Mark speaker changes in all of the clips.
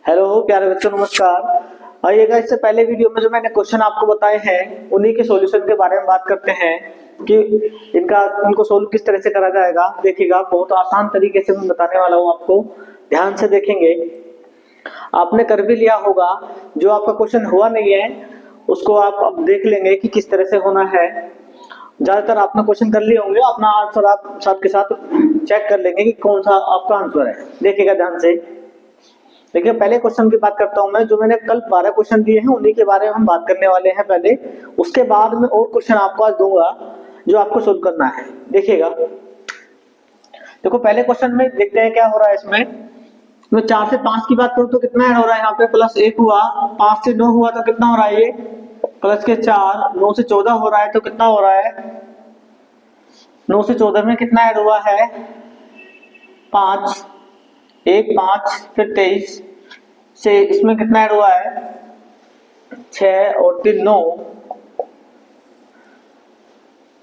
Speaker 1: Hello प्यारे बच्चों, नमस्कार। आइएगा, इससे पहले वीडियो में जो मैंने क्वेश्चन आपको बताए हैं उन्हीं के सॉल्यूशन के बारे में बात करते हैं कि इनको सोल्व किस तरह से करा जाएगा। देखिएगा, बहुत आसान तरीके से मैं बताने वाला हूँ आपको, ध्यान से देखेंगे। आपने कर भी लिया होगा, जो आपका क्वेश्चन हुआ नहीं है उसको आप अब देख लेंगे कि किस तरह से होना है। ज्यादातर आपने क्वेश्चन कर लिए होंगे, अपना आंसर आप साथ के साथ चेक कर लेंगे कि कौन सा आपका आंसर है। देखिएगा ध्यान से। देखिए, पहले क्वेश्चन की बात करता हूं मैं। जो मैंने कल 12 क्वेश्चन दिए हैं उन्हीं के बारे में हम बात करने वाले हैं पहले। उसके बाद में और क्वेश्चन आपको आज दूंगा जो आपको सोल्व करना है। देखिएगा, देखो पहले क्वेश्चन में देखते हैं क्या हो रहा है इसमें। मैं 4 से 5 की बात करूं तो कितना ऐड हो रहा है यहाँ पे, +1 हुआ। 5 से 9 हुआ तो कितना हो रहा है, ये प्लस के 4। 9 से 14 हो रहा है तो कितना हो रहा है, 9 से 14 में कितना ऐड हुआ है, 5। 1 5 फिर 23 से इसमें कितना ऐड हुआ है, 6 और 3 9।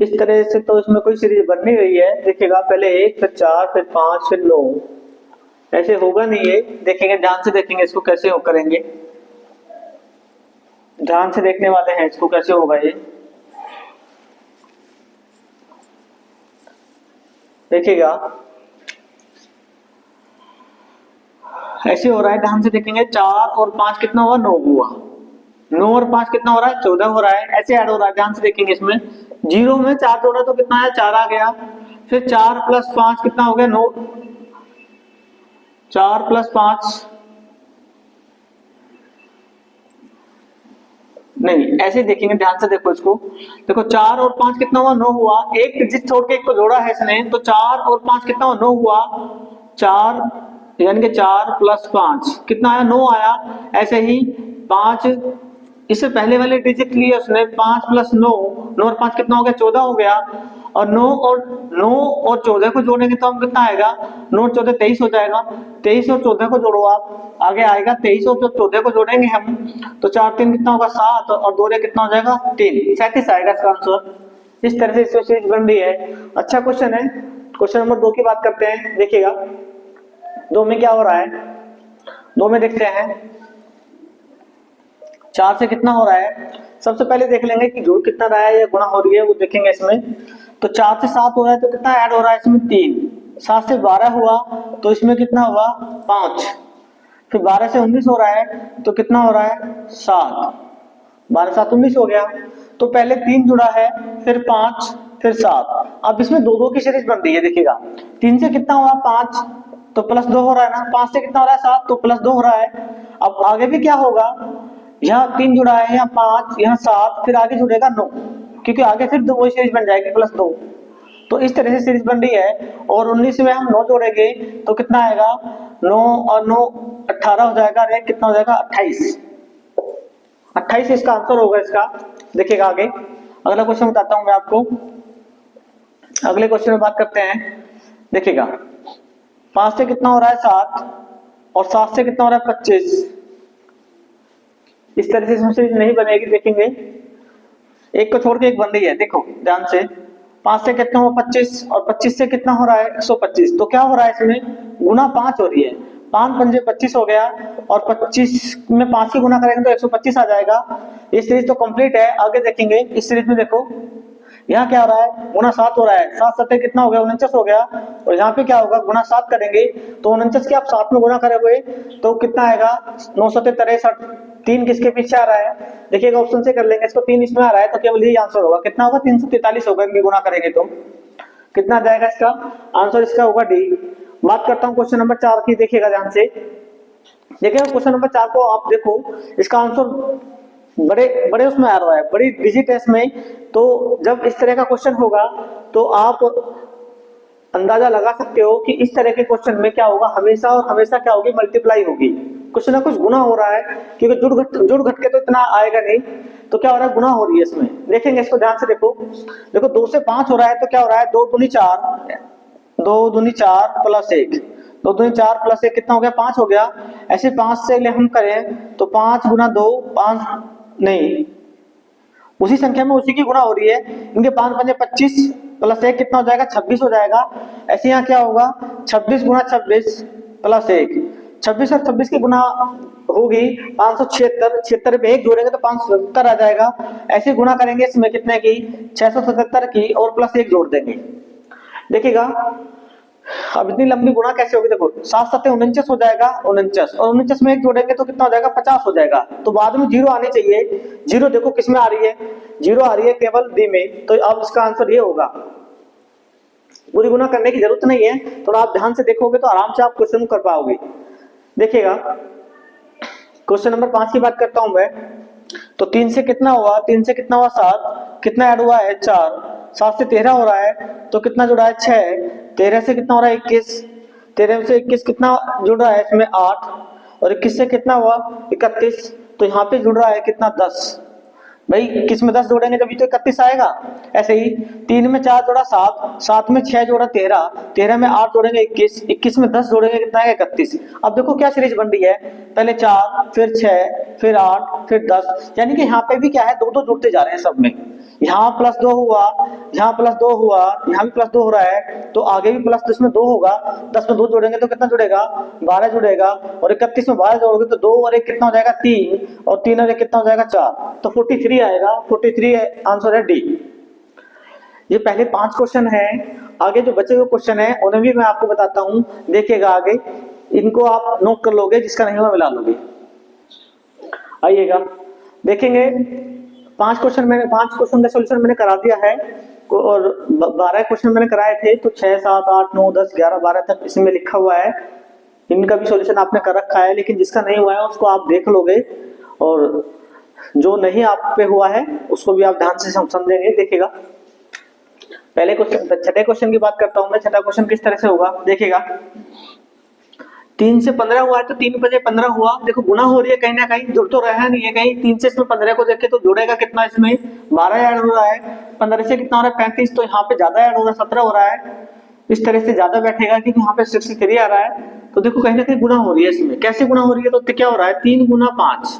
Speaker 1: इस तरह से तो इसमें कोई सीरीज बन नहीं रही है। देखिएगा, पहले 1 फिर 4 फिर 5 फिर 9, ऐसे होगा नहीं ये। देखेंगे, ध्यान से देखेंगे इसको कैसे हो करेंगे। ध्यान से देखने वाले हैं इसको कैसे होगा ये। देखिएगा, ऐसे हो रहा है, ध्यान से देखेंगे। 4 और 5 कितना हुआ, 9 हुआ। 9 और 5 कितना हो रहा है, 14 हो रहा है। ऐसे ऐड हो रहा है, ध्यान से देखेंगे। इसमें 0 में 4 जोड़ा तो कितना है, 4 आ गया। फिर 4 + 5 कितना हो गया, 9। 4 + 5 नहीं, ऐसे देखेंगे, ध्यान से देखो इसको। देखो 4 और 5 कितना हुआ, 9 हुआ। एक डिजिट छोड़ के एक को जोड़ा है इसने, तो 4 और 5 कितना हुआ, 9 हुआ। 4 यानी कि 4 + 5 कितना आया, 9 आया। ऐसे ही 5, इससे पहले वाले डिजिट लिए उसने, 5 + 9, 9 और 5 कितना हो गया, 14 हो गया। और 9 और 14 को जोड़ेंगे तो हम कितना आएगा, 9 और 14 23 हो जाएगा। 23 और 14 को जोड़ो आप, आगे आएगा 23 और 14 को जोड़ेंगे हम तो 4 3 कितना होगा, 7 और 2 कितना हो जाएगा, 3। 37 आएगा इसका आंसर। इस तरह से इसमें सीरीज बन रही है। अच्छा क्वेश्चन है। क्वेश्चन नंबर 2 की बात करते हैं। देखिएगा 2 में क्या हो रहा है, 2 में देखते हैं 4 से कितना हो रहा है। सबसे पहले देख लेंगे कि जोड़ कितना रहा है या गुणा हो रही है, वो देखेंगे इसमें। तो 4 से 7 हो रहा है तो कितना ऐड हो रहा है इसमें, 3। 7 से 12 हुआ तो इसमें कितना हुआ, 5। फिर 12 से 19 हो रहा है तो कितना हो रहा है, 7। 12 7 19 हो गया। तो पहले 3 जुड़ा है, फिर 5 फिर 7। अब इसमें 2 2 की सीरीज बन रही है। देखिएगा, 3 से कितना हुआ, 5 तो +2 हो रहा है ना। 5 से कितना हो रहा है, 7 तो +2 हो रहा है। अब आगे भी क्या होगा, यहाँ 3 जुड़ा है, यहाँ 5, यहाँ 7, फिर आगे जुड़ेगा 9, क्योंकि आगे फिर वही सीरीज बन जाएगी +2। तो इस तरह से सीरीज बन रही है। और 19 में हम 9 जोड़ेंगे तो कितना आएगा, 9 और 9 18 हो जाएगा। अरे कितना हो जाएगा, 28। 28 इसका आंसर होगा इसका। देखिएगा आगे अगला क्वेश्चन बताता हूं मैं आपको। अगले क्वेश्चन में बात करते हैं। देखिएगा, 5 से कितना हो रहा है, 7 और 7 से कितना हो रहा है, 25। इस तरह से इसमें सीरीज नहीं बनेगी। देखेंगे, एक को छोड़ के एक बन रही है। देखो ध्यान से, 5 से कितना हुआ, 25 और 25 से कितना हो रहा है, 125। तो क्या हो रहा है इसमें, गुना 5 हो रही है। 5 पंजे 25 हो गया और 25 में 5 की गुना करेंगे तो 125 आ जाएगा। ये सीरीज तो कंप्लीट है। आगे देखेंगे इस सीरीज में। देखो यहाँ क्या हो रहा है, गुना 7 हो रहा है। 7 7 कितना हो गया, 49 हो गया। और यहाँ पे क्या होगा, गुना 7 करेंगे तो 49 की आप 7 में गुना करोगे तो कितना आएगा, 9 7 63। 3 किसके पीछे आ रहा है, देखिएगा ऑप्शन से कर लेंगे इसको। 3 इसमें आ रहा है तो केवल यही आंसर होगा। कितना होगा, 343 होगा। इनकी गुना करेंगे तो कितना आ जाएगा, इसका आंसर इसका होगा डी। बात करता हूँ क्वेश्चन नंबर 4 की। देखिएगा ध्यान से। देखिएगा क्वेश्चन नंबर 4 को आप देखो, इसका आंसर बड़े बड़े उसमें आ रहा है, बड़ी डिजिट है इसमें। तो जब इस तरह का क्वेश्चन होगा तो आप अंदाजा लगा सकते हो कि इस तरह के क्वेश्चन में क्या होगा, हमेशा और हमेशा क्या होगी, मल्टीप्लाई होगी। कुछ ना कुछ गुना हो रहा है, क्योंकि जुड़ घट के तो इतना आएगा नहीं। तो क्या हो रहा है, गुना हो रही है इसमें। देखेंगे इसको ध्यान से। देखो देखो 2 से 5 हो रहा है तो क्या हो रहा है, 2 दूनी 4, 2 दूनी 4 + 1, 2 दूनी 4 + 1 कितना हो गया, 5 हो गया। ऐसे 5 से हम करें तो 5 गुना 2 5 नहीं, उसी संख्या में उसी की गुणा हो रही है। इनके 5 पंजे 25 + 1 कितना हो जाएगा, 26 हो जाएगा। ऐसे यहाँ क्या होगा, 26 गुना 26 + 1, 26 और 26 की गुना होगी 576, 76 पे 1 जोड़ेंगे तो 577 आ जाएगा। ऐसे गुना करेंगे इसमें कितने की 677 की और प्लस 1 जोड़ देंगे। देखिएगा अब इतनी लंबी गुणा कैसे होगी, देखो 7 7 49 हो जाएगा, 49 और 49 में 1 जोड़ेंगे तो कितना हो जाएगा 50 हो जाएगा। तो बाद में जीरो आनी चाहिए, जीरो देखो किस में आ रही है, जीरो आ रही है केवल डी में। तो अब इसका आंसर ये होगा। पूरी गुना करने की जरूरत नहीं है, थोड़ा आप ध्यान से देखोगे तो आराम से आप क्वेश्चन कर पाओगे। देखिएगा क्वेश्चन नंबर 5 की बात करता हूं मैं। तो 3 से कितना हुआ, 3 से कितना हुआ 7, कितना ऐड हुआ है 4, 7 से 13 हो रहा है तो कितना जुड़ा है 6, 13 से कितना हो रहा है 21, 13 से 21 कितना जुड़ रहा है इसमें 8 और 21 से कितना हुआ 31, तो यहाँ पे जुड़ रहा है कितना 10। भाई किस में 10 जोड़ेंगे तभी तो 31 आएगा। ऐसे ही 3 में 4 जोड़ा 7, 7 में 6 जोड़ा 13, 13 में 8 जोड़ेंगे 21, 21 में 10 जोड़ेंगे कितना आएगा 31। अब देखो क्या सीरीज बन रही है, पहले 4 फिर 6 फिर 8 फिर 10, यानी कि यहाँ पे भी क्या है 2 2 जुड़ते जा रहे हैं सब में। यहाँ प्लस 2 हुआ, यहाँ प्लस 2 हुआ, यहाँ भी प्लस 2 हो रहा है तो आगे भी प्लस 10 में 2 होगा, 10 में 2 जोड़ेंगे तो कितना जुड़ेगा 12 जुड़ेगा और 31 में 12 जोड़ोगे तो 2 और 1 कितना हो जाएगा 3 और 3 और 1 कितना हो जाएगा 4, तो 43 आएगा। 43 आंसर है डी। ये पहले 5 क्वेश्चन है, आगे जो बचे हुए क्वेश्चन है उन्हें भी मैं आपको बताता हूं, देखिएगा आगे इनको आप नोट कर लोगे, जिसका नहीं हुआ मिला लोगे। आइएगा देखेंगे 5 क्वेश्चन का सॉल्यूशन मैंने करा दिया है और 12 क्वेश्चन मैंने कराए थे, तो 6 7 8 9 10 11 12 तक इसमें लिखा हुआ है, इनका भी सॉल्यूशन आपने कर रखा है। लेकिन जिसका नहीं हुआ है उसको आप देख लोगे और जो नहीं आप पे हुआ है उसको भी आप ध्यान से समझेंगे। देखिएगा पहले क्वेश्चन, छठे क्वेश्चन की बात करता हूं मैं। छठा क्वेश्चन किस तरह से होगा, देखिएगा 3 से 15 हुआ है तो 3 बजे 15 हुआ, देखो गुना हो रही है कहीं ना कहीं, जुड़ तो रहा नहीं है कहीं। 3 से इसमें 15 को देखे तो जुड़ेगा कितना, इसमें 12 ऐड हो रहा है, 15 से कितना हो रहा है 35, तो यहाँ पे ज्यादा ऐड हो रहा है 17 हो रहा है। इस तरह से ज्यादा बैठेगा क्योंकि यहाँ पे 63 आ रहा है, तो देखो कहीं ना कहीं गुना हो रही है इसमें। कैसे गुना हो रही है, तो क्या हो रहा है 3 गुना 5,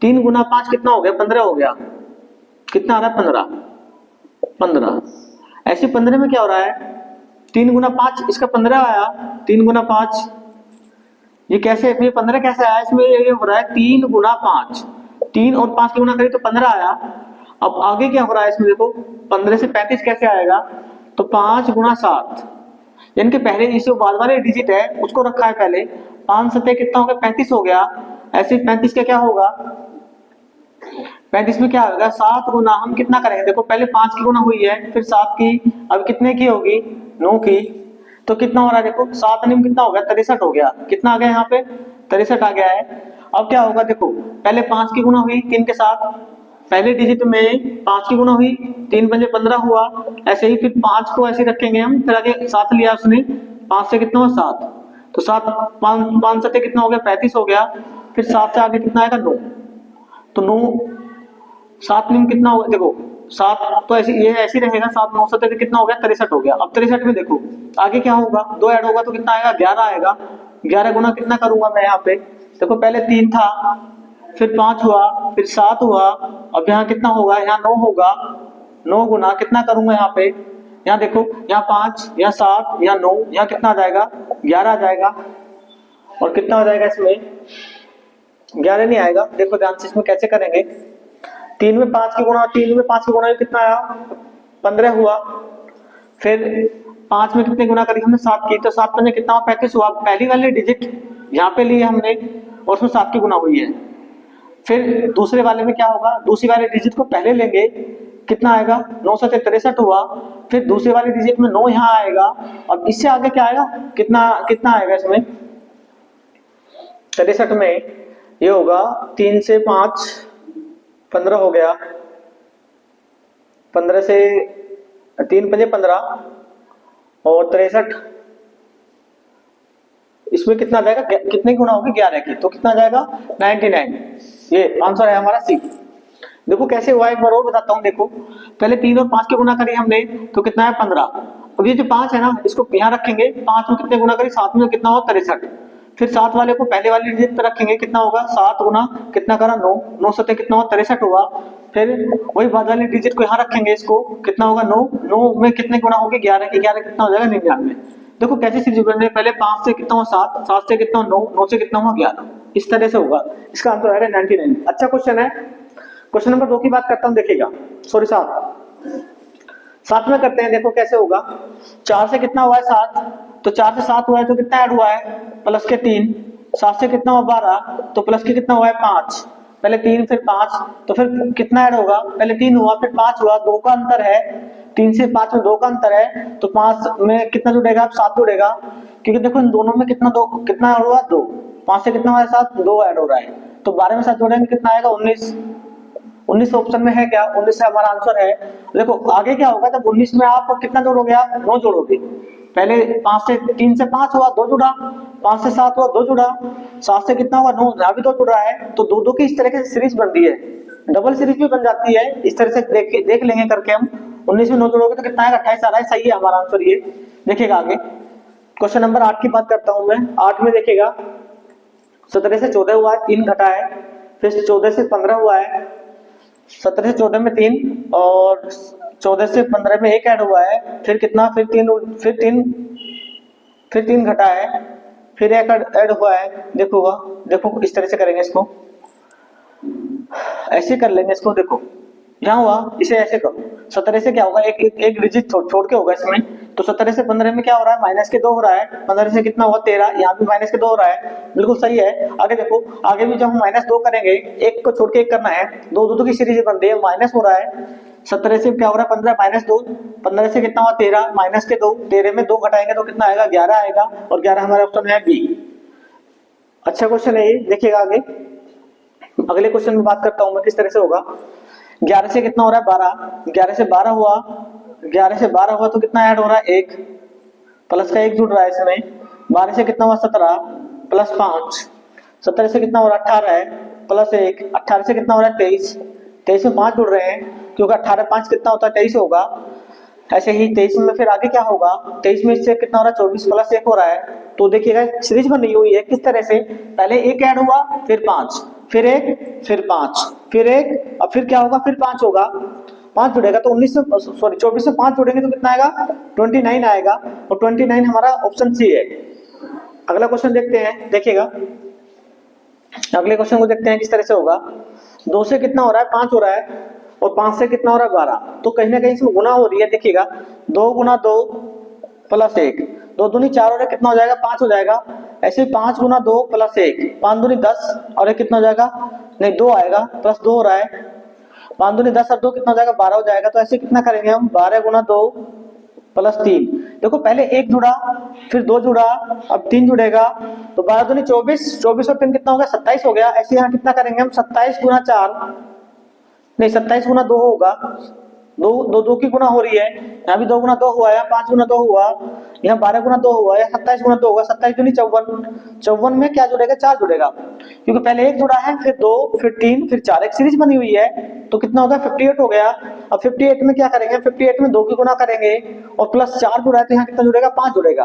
Speaker 1: 3 गुना 5 कितना हो गया 15 हो गया, कितना आ रहा है 15। ऐसे 15 में क्या हो रहा है 3 गुना 5, इसका 15 आया, 3 गुना 5 ये कैसे, ये 15 कैसे आया, इसमें ये हो रहा है 3 गुना 5, 3 और 5 की गुना करें तो 15 आया। अब आगे क्या हो रहा है इसमें देखो 15 से 35 कैसे आएगा, तो 5 गुना 7, यानी कि पहले इसे बाद वाले डिजिट है उसको रखा है पहले, 5 7 कितना हो गया 35 हो गया। ऐसे 35 का क्या होगा, 35 में क्या होगा 7 गुना हम कितना करेंगे, देखो पहले 5 की गुना हुई है फिर 7 की, अब कितने की होगी 9 की, तो कितना हो रहा है देखो 7 निम कितना हो गया 63 हो गया, कितना आ गया यहाँ पे 63 आ गया है। अब क्या होगा देखो पहले 5 की गुना हुई 3 के साथ, पहले डिजिट में 5 की गुना हुई 3 पंजे 15 हुआ, ऐसे ही फिर 5 को ऐसे रखेंगे हम, फिर आगे 7 लिया उसने, 5 से कितना हुआ 7, तो 7 5 7 कितना हो गया 35 हो गया, फिर 7 से आगे कितना आएगा 9, तो 9 7 निम कितना होगा देखो 7, तो ऐसे ये ऐसे ही रहेगा 7 9 7 कितना हो गया 63 हो गया। अब 63 में देखो आगे क्या होगा 2 ऐड होगा तो कितना आएगा 11 आएगा, 11 गुना कितना करूंगा मैं यहाँ पे, देखो पहले 3 था फिर 5 हुआ फिर 7 हुआ, अब यहाँ कितना होगा यहाँ 9 होगा, 9 गुना कितना करूंगा यहाँ पे, यहाँ देखो यहाँ 5 यहाँ 7 यहाँ 9, यहाँ कितना आ जाएगा 11 आ जाएगा, और कितना हो जाएगा इसमें 11 नहीं आएगा। देखो ध्यान से इसमें कैसे करेंगे, 3 में 5 की गुणा, 3 में 5 की गुणा कितना आया 15 हुआ, फिर 5 में कितने गुना करी हमने 7 की, तो 7 पंजे कितना हुआ 35 हुआ। पहली वाले डिजिट यहाँ पे लिए हमने और उसमें 7 की गुना हुई है, फिर दूसरे वाले में क्या होगा, दूसरी वाले डिजिट को पहले लेंगे, कितना आएगा 9 7 63 हुआ, फिर दूसरे वाले डिजिट में 9 यहाँ आएगा, अब इससे आगे क्या आएगा कितना कितना आएगा इसमें 63 में, ये होगा 3 से 5 15 हो गया, 15 से 3 पंजे 15 और 63, इसमें कितना आ जाएगा, कितने गुना होगी 11 की, तो कितना आ जाएगा 99। ये आंसर है हमारा सी। देखो कैसे हुआ एक बार और बताता हूँ, देखो पहले 3 और 5 की गुना करी हमने तो कितना है 15, अब ये जो 5 है ना इसको यहाँ रखेंगे, 5 में कितने गुना करी 7 में कितना हुआ 63, फिर 7 वाले को पहले वाले डिजिट पे रखेंगे, कितना होगा 7 गुना कितना करा 9, 9 7 कितना हुआ 63 हुआ, फिर वही बाद वाले डिजिट को यहाँ रखेंगे, इसको कितना होगा 9, 9 में कितने गुना होगी 11 की, 11 कितना हो जाएगा 99, देखो कैसे सीरीज बन रही है, पहले 5 से कितना हुआ 7, 7 से कितना 9, 9 से कितना हुआ 11, इस तरह से होगा। इसका आंसर आएगा 99। अच्छा क्वेश्चन है। क्वेश्चन नंबर 2 की बात करता हूं, देखिएगा, सॉरी 7 में करते हैं। देखो कैसे होगा, 4 से कितना हुआ है 7, तो 4 से 7 हुआ है तो कितना ऐड हुआ है, प्लस के 3। 7 से कितना हुआ 12, तो प्लस के कितना हुआ है 5, पहले 3 फिर 5, तो फिर कितना ऐड होगा, पहले 3 हुआ फिर 5 हुआ, 2 का अंतर है, 3 से 5 में 2 का अंतर है, तो 5 में कितना जुड़ेगा, 7 जुड़ेगा, क्योंकि देखो इन दोनों में कितना ऐड हुआ 2, 5 से कितना हुआ 7, 2 ऐड हो रहा है, तो 12 में 7 जोड़ेंगे कितना आएगा 19। 19 ऑप्शन में है क्या, 19 से हमारा आंसर है। देखो आगे क्या होगा, जब 19 में आप कितना जोड़ोगे, आप 9 जोड़ोगे, पहले 5 से 3 से 5 हुआ 2 जुड़ा, 5 से 7 हुआ 2 जुड़ा, 7 से कितना हुआ 9, यहाँ भी 2 जुड़ रहा है, तो 2 2 की इस तरह की सीरीज बन रही है, डबल सीरीज भी बन जाती है, इस तरह से देख लेंगे करके हम। 19 में 9 जोड़ोगे तो कितना आएगा 28 आ रहा है, सही है हमारा आंसर ये। देखिएगा आगे क्वेश्चन नंबर 8 की बात करता हूं मैं। 8 में देखिएगा 17 से 14 हुआ है, 3 घटा है, फिर 14 से 15 हुआ है, 17 से 14 में 3 और 14 से 15 में 1 ऐड हुआ है, फिर कितना, फिर 3 घटा है, फिर 1 ऐड हुआ है। देखो इस तरह से करेंगे इसको, ऐसे कर लेंगे इसको। देखो यहाँ हुआ, इसे ऐसे करो, 17 से क्या होगा, एक डिजिट छोड़ के होगा इसमें, तो 17 से 15 में क्या हो रहा है, माइनस के 2 हो रहा है, 15 से कितना हुआ 13, यहाँ भी माइनस के 2 हो रहा है, बिल्कुल सही है। आगे देखो, आगे भी जब हम माइनस 2 करेंगे, एक को छोड़ के एक करना है, 2 2 की सीरीज बन रही है, माइनस हो रहा है, 17 से क्या हो रहा है 15 माइनस 2, 15 से कितना हुआ 13, माइनस के 2, 13 में 2 घटाएंगे तो कितना आएगा 11 आएगा, और 11 हमारा ऑप्शन है बी। अच्छा क्वेश्चन है ये, देखिएगा आगे। अगले क्वेश्चन में बात करता हूं मैं किस तरह से होगा। 11 से कितना हो रहा है 12, 11 से 12 हुआ, 11 से 12 हुआ तो कितना ऐड हो रहा है 1, प्लस का 1 जुड़ रहा है इसमें, 12 से कितना हुआ 17 प्लस 5, 17 से कितना हो रहा है 18 है, प्लस 1, 18 से कितना हो रहा है 23, 23 में 5 जुड़ रहे हैं, क्योंकि 18 5 कितना होता है 23 होगा। ऐसे ही 23 में फिर आगे क्या होगा, 23 में से कितना हो रहा है 24 प्लस 1 हो रहा है, तो देखिएगा सीरीज बनी हुई है किस तरह से, पहले 1 ऐड हुआ, फिर 5, फिर 1, फिर 5, फिर 1, और फिर क्या होगा, फिर 5 होगा, 5 जुड़ेगा तो 24 से 5 जोड़ेंगे तो कितना आएगा 29 आएगा, और 29 हमारा ऑप्शन सी है। अगला क्वेश्चन देखते हैं, देखिएगा अगले क्वेश्चन को देखते हैं किस तरह से होगा। 2 से कितना हो रहा है 5 हो रहा है, और 5 से कितना हो रहा है 12, तो कहीं ना कहीं इसमें गुना हो रही है। देखिएगा 2 गुना 2 प्लस 1, 2 दूनी 4 हो रहा है, कितना हो जाएगा 5 हो जाएगा। ऐसे 5 गुना 2 प्लस 1, 5 दूनी 10, और ये कितना हो जाएगा, नहीं 2 आएगा, प्लस 2 हो रहा है, 5 दूनी 10 और 2 कितना हो जाएगा 12 हो जाएगा। तो ऐसे कितना करेंगे हम, 12 गुना 2 प्लस 3, देखो पहले 1 जुड़ा, फिर 2 जुड़ा, अब 3 जुड़ेगा, तो 12 दूनी 24, 24 और 3 कितना हो गया 27 हो गया। ऐसे यहाँ कितना करेंगे हम, 27 गुना 4, नहीं 27 गुना 2 होगा, 2 की गुना हो रही है, यहाँ भी 2 गुना 2 हुआ, यहाँ 5 गुना 2 हुआ, यहाँ 12 गुना 2 हुआ, यहाँ 27 गुना 2 होगा, 27 दूनी 54, 54 में क्या जुड़ेगा 4 जुड़ेगा, क्योंकि पहले 1 जुड़ा है, फिर 2, फिर 3, फिर 4, एक सीरीज बनी हुई है, तो कितना होगा 58 हो गया। अब 58 में क्या करेंगे, 58 में 2 की गुना करेंगे, और प्लस 4 जुड़ा है, तो यहाँ कितना जुड़ेगा 5 जुड़ेगा,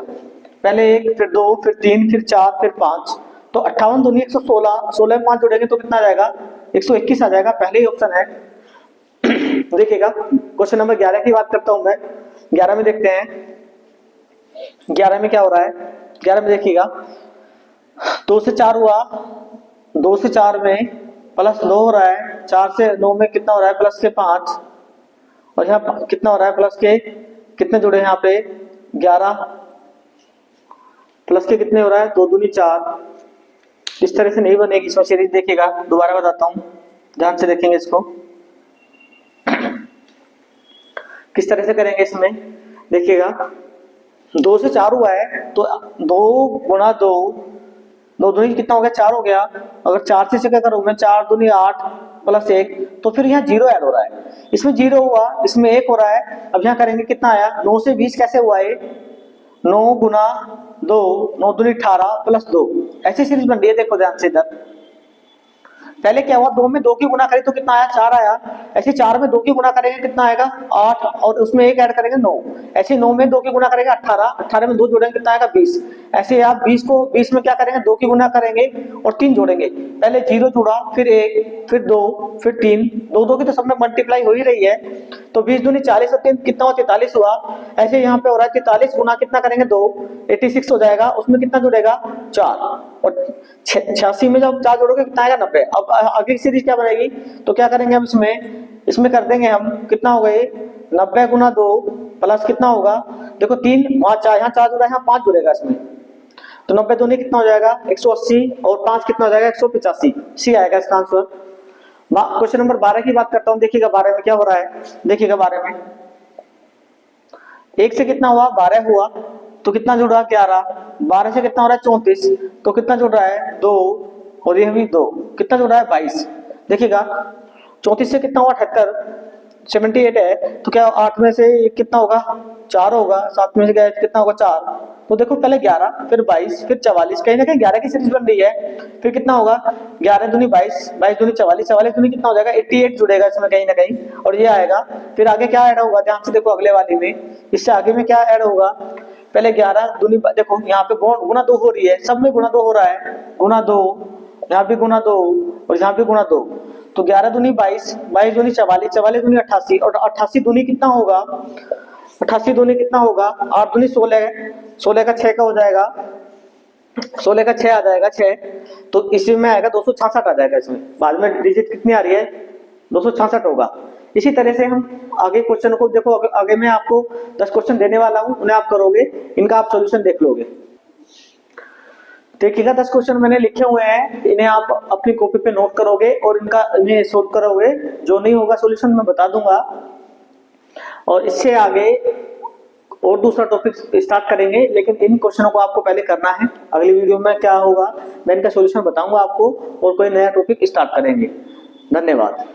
Speaker 1: पहले 1, फिर 2, फिर 3, फिर 4, फिर 5, तो 58 दूनी 116, 16 में 5 जुड़ेंगे तो कितना आ जाएगा 121 आ जाएगा, पहले ही ऑप्शन है। देखिएगा क्वेश्चन नंबर 11 की बात करता हूं मैं। 11 में देखते हैं 11 में क्या हो रहा है। 11 में देखिएगा 2 से 4 हुआ, 2 से 4 में प्लस 2 हो रहा है, 4 से 9 में कितना हो रहा है प्लस के 5, और यहाँ कितना हो रहा है प्लस के कितने जुड़े हैं यहाँ पे 11, प्लस के कितने हो रहा है 2 दूनी 4। इस तरह से नहीं बनेगी इसमें सीरीज। देखिएगा दोबारा बताता हूँ, ध्यान से देखेंगे इसको किस तरह से करेंगे इसमें। देखिएगा 2 से 4 हुआ है, तो 2 गुना 2, 2 दूनी कितना हो गया 4 हो गया, अगर 4 से क्या करूँ मैं 4 दूनी 8 प्लस 1, तो फिर यहाँ 0 ऐड हो रहा है, इसमें 0 हुआ, इसमें 1 हो रहा है। अब यहाँ करेंगे कितना आया 9 से 20 कैसे हुआ है, 9 गुना 2, 9 दूनी 18 प्लस 2, ऐसी सीरीज बन रही है। देखो ध्यान से इधर पहले क्या हुआ, 2 में 2 की गुना करी तो कितना आया, 4 आया। ऐसे 4 में 2 की गुना करेंगे कितना आएगा, 8, और उसमें 1 ऐड करेंगे 9। ऐसे 9 में 2 की गुना करेंगे 18, 18 में 2 जोड़ेंगे कितना आएगा 20। ऐसे आप 20 में क्या करेंगे, 2 की गुना करेंगे और 3 जोड़ेंगे। पहले 0 जुड़ा, फिर 1, फिर 2, फिर 3, 2 की तो सब में मल्टीप्लाई हो ही रही है। तो 20 दूनी 40 और 3 कितना हुआ, 43 हुआ। ऐसे यहाँ पे हो रहा है 43 गुना कितना करेंगे 2, 86 हो जाएगा। उसमें कितना जुड़ेगा 4, और 86 में जब 4 जोड़ोगे कितना आएगा 90। अब आगे सीरीज क्या बनेगी, तो क्या करेंगे हम इसमें कर देंगे हम, कितना होगा ये 90 गुना 2 प्लस कितना होगा, देखो 3 वहां 4, यहाँ 4 जुड़ा है, यहाँ 5 जुड़ेगा इसमें। तो 90 दूनी कितना हो जाएगा 180, और 5 कितना हो जाएगा 185। सी आएगा इसका आंसर। क्वेश्चन नंबर 12 की बात करता हूँ। देखिएगा 12 में क्या हो रहा है, देखिएगा 12 में 1 से कितना हुआ 12 हुआ, तो कितना जुड़ रहा है 11। 12 से कितना हो रहा है 34, तो कितना जुड़ रहा है 2, और ये भी 2, कितना जुड़ रहा है 22। देखिएगा 34 से कितना हुआ 78, 78 है, तो क्या 8 में से कितना होगा 4 होगा, 7 में से गया कितना होगा 4। तो देखो पहले 11, फिर 22, फिर 44, कहीं ना कहीं 11 की सीरीज बन रही है। फिर कितना होगा 11 दूनी 22, 22 दूनी 44, 44 दूनी कितना हो जाएगा 88 जुड़ेगा इसमें कहीं ना कहीं, और ये आएगा। फिर आगे क्या ऐड होगा, ध्यान से देखो अगले वाली में, इससे आगे में क्या ऐड होगा, पहले 11 दूनी, देखो यहाँ पे गुना 2 हो रही है, सब में गुना 2 हो रहा है, गुना 2, यहाँ भी गुना 2, और यहाँ भी गुना 2। तो 11 दूनी 22, 22 दूनी 44, 44 दूनी 88, और 88 दूनी कितना होगा, 88 दूनी कितना होगा 8 दूनी 16, 16 का 6 का हो जाएगा, 16 का 6 आ जाएगा 6। तो इसी में आएगा 266 आ जाएगा। इसमें बाद में डिजिट कितनी आ रही है 266 होगा। इसी तरह से हम आगे क्वेश्चन को देखो, आगे मैं आपको 10 क्वेश्चन देने वाला हूं, उन्हें आप करोगे, इनका आप सॉल्यूशन देख लोगे। देखिएगा 10 क्वेश्चन मैंने लिखे हुए हैं, इन्हें आप अपनी कॉपी पे नोट करोगे और इन्हें सोल्व करोगे। जो नहीं होगा सॉल्यूशन मैं बता दूंगा, और इससे आगे और दूसरा टॉपिक स्टार्ट करेंगे, लेकिन इन क्वेश्चनों को आपको पहले करना है। अगली वीडियो में क्या होगा मैं इनका सॉल्यूशन बताऊंगा आपको, और कोई नया टॉपिक स्टार्ट करेंगे। धन्यवाद।